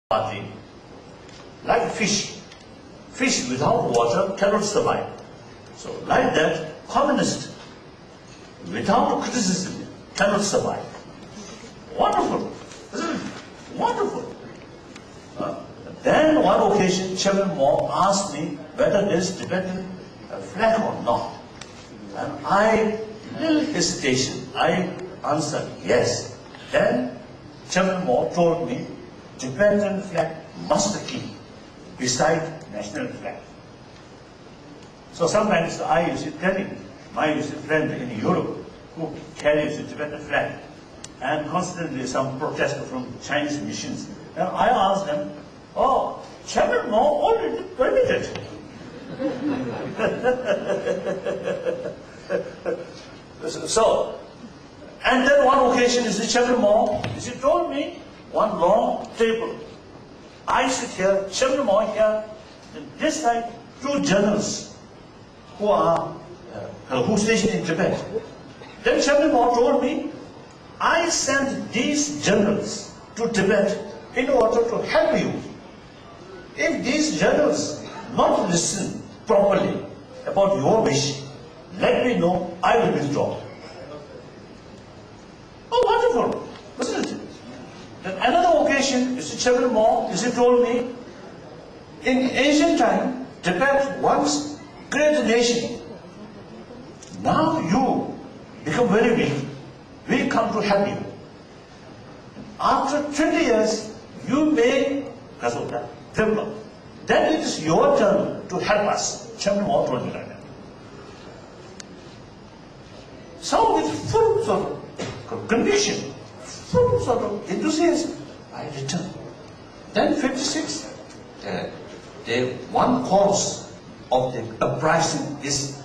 party, like fish. Fish without water cannot survive. So like that, communist without criticism cannot survive. Wonderful, isn't it? Wonderful. Then one occasion, Chairman Mao asked me whether there is Tibetan flag or not. And I, little hesitation, I answered yes. Then Chairman Mao told me Tibetan flag must keep beside national flag. So sometimes I used to tell him, my friend in Europe who carries the Tibetan flag, and constantly some protest from Chinese missions. And I asked them, oh, Chairman Mao already permitted. So, and then one occasion, Chairman Mao, he told me, one long table. I sit here, Chairman Mao here, and this side, two generals who stationed in Tibet. Then Chairman Mao told me, I sent these generals to Tibet in order to help you. If these generals not listen properly about your wish, let me know, I will withdraw. Oh, wonderful, wasn't it? Then another occasion, Chairman Mao, he told me, in ancient time, Tibet once great nation. Now you become very weak. We come to help you. After 20 years, you may develop. Then it is your turn to help us. Chairman Mao told me like that. So with full sort of conviction, full sort of enthusiasm, I returned. Then 56, the one cause of the uprising is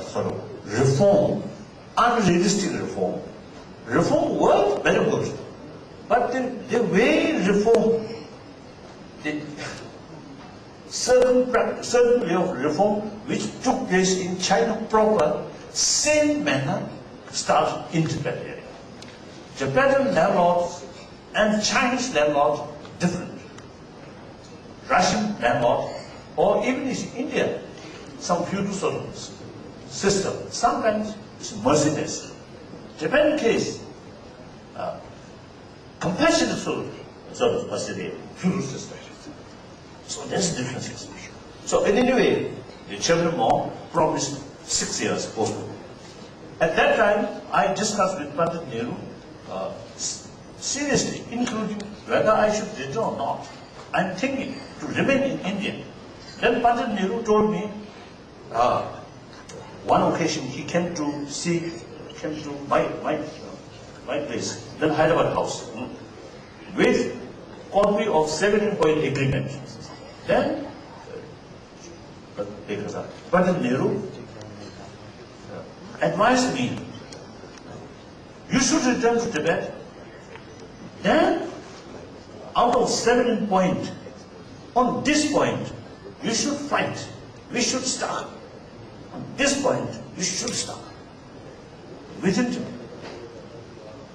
sort of reform, unrealistic reform. Reform was very good, but the way reform, the certain way of reform which took place in China proper, same manner started in Tibet area. Tibetan landlords and Chinese landlords different. Russian landlord, or even in India, some feudal sort of system. Sometimes it's merciless. Tibetan case, compassionate sort of merciless feudal system. So there's differences. So in any way, the Chairman Mao promised 6 years postponement. At that time, I discussed with Pandit Nehru seriously, including whether I should return or not. I'm thinking to remain in India. Then Pandit Nehru told me, one occasion he came to my place, then Hyderabad house, with copy of 17-point agreement. Then Pandit Nehru advised me, you should return to Tibet. Then, out of 17 points, on this point, you should fight. We should start. On this point, you should start. Within Tibet.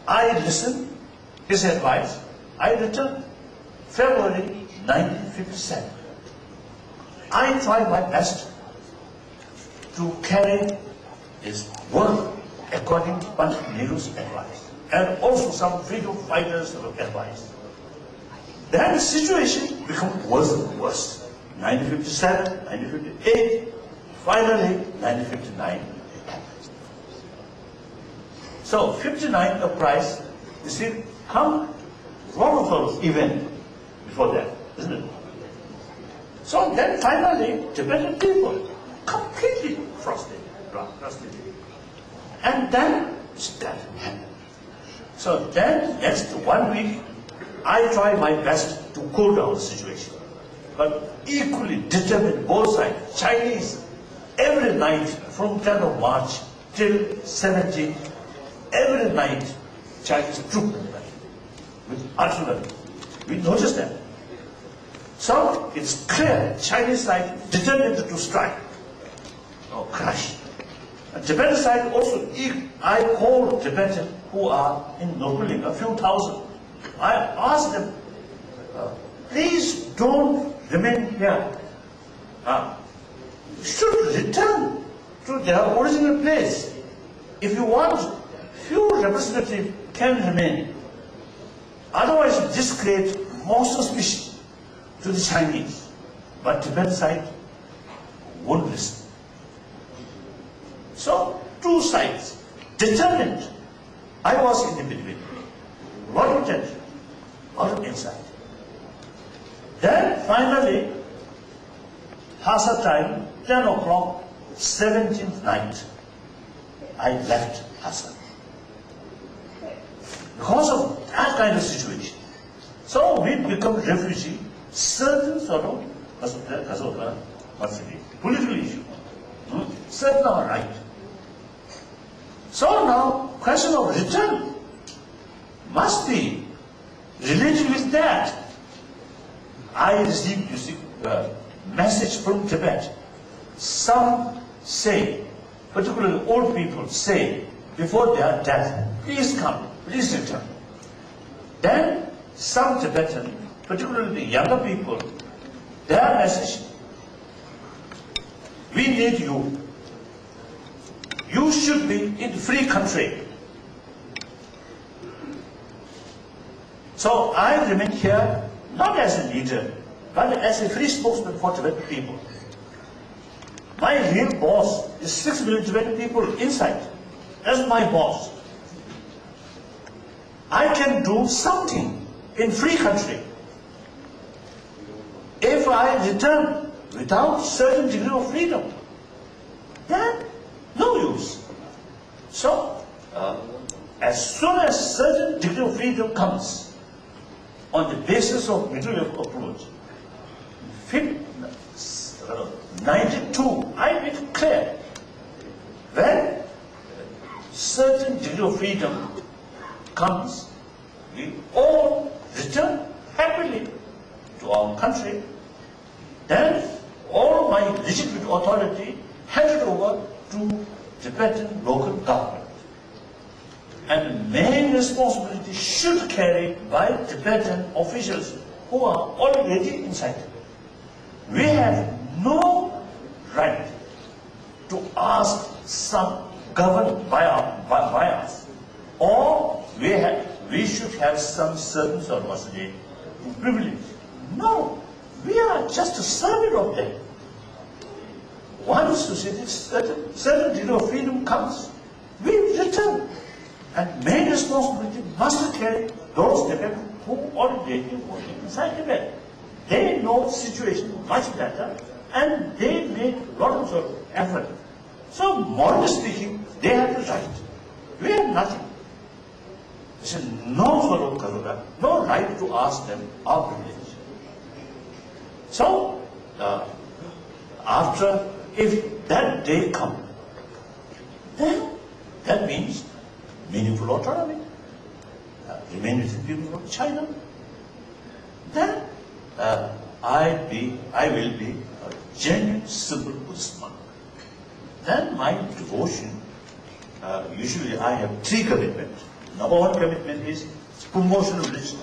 I listened, his advice. I returned February 1957. I tried my best to carry his work according to Pandit Nehru's advice, and also some freedom fighters' advice. Then the situation became worse and worse. 1957, 1958, finally 1959. So 59 uprising, you see, come lot of event before that, isn't it? So then finally, Tibetan people completely frustrated. And then that happened. So then next 1 week, I tried my best to cool down the situation. But equally determined, both sides, Chinese, every night from 10th of March till 17th, every night Chinese troops with artillery. We noticed that. So it's clear Chinese side determined to strike or crush. And Tibetan side also, I called Tibetan who are in Nobuling, a few thousand. I asked them, please don't remain here. Should return to their original place. If you want, few representatives can remain. Otherwise, this creates more suspicion to the Chinese. But Tibet side won't listen. So, two sides, determined. I was in the between. Lot of tension, lot of anxiety. Then finally, Lhasa time, 10 o'clock, 17th night, I left Lhasa. Because of that kind of situation. So we become refugee, certain sort of political issue. Certain are right. So now, question of return must be related with that. I received a message from Tibet. Some say, particularly old people say, before their death, please come, please return. Then some Tibetan, particularly the younger people, their message, we need you. You should be in free country. So I remain here, not as a leader, but as a free spokesman for Tibetan people. My real boss is 6 million Tibetan people inside. That's my boss. I can do something in free country. If I return without certain degree of freedom, then no use. So, as soon as certain degree of freedom comes, on the basis of middle approach, 92, I made it clear, when certain degree of freedom comes, we all return happily to our country. Then all my legitimate authority handed over to Tibetan local government. And the main responsibility should carry by Tibetan officials who are already inside. We have no right to ask some governed by us, or we should have some certain sort of privilege. No, we are just a servant of them. Once certain degree of freedom comes, we return. And main responsibility must carry those Tibetans who already working inside Tibet. They know the situation much better, and they make a lot of effort. So, morally speaking, they have the right. We have nothing. There is no sort of karuga, no right to ask them our privilege. So, if that day comes, then that means meaningful autonomy, remain with the people of China. Then I will be a genuine, simple Buddhist monk. Then my devotion, usually I have 3 commitments. Number 1 commitment is promotion of religion.